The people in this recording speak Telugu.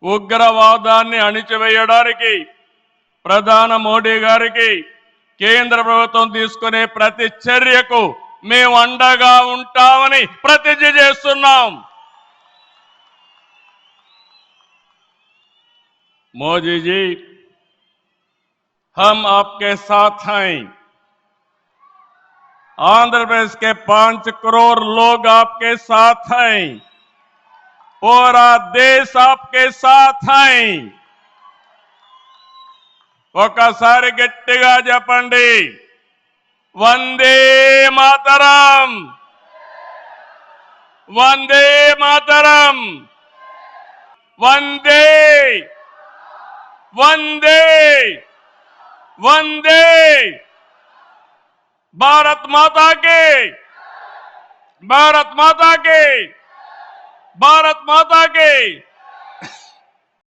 ఉగ్రవాదాన్ని అణిచివేయడానికి ప్రధాని మోడీ గారికి కేంద్ర ప్రభుత్వం తీసుకునే ప్రతి చర్యకు మేము అండగా ఉంటామని ప్రతిజ్ఞ చేస్తున్నాం। मोदी जी, हम आपके साथ हैं। आंध्र प्रदेश के 5 करोड़ लोग आपके साथ हैं। पूरा देश आपके साथ हैं। ఒకసారి గట్టిగా చెప్పండి, వందే మాతరం, వందే మాతరం, వందే వందే వందే भारत माता की, भारत माता की, भारत माता की।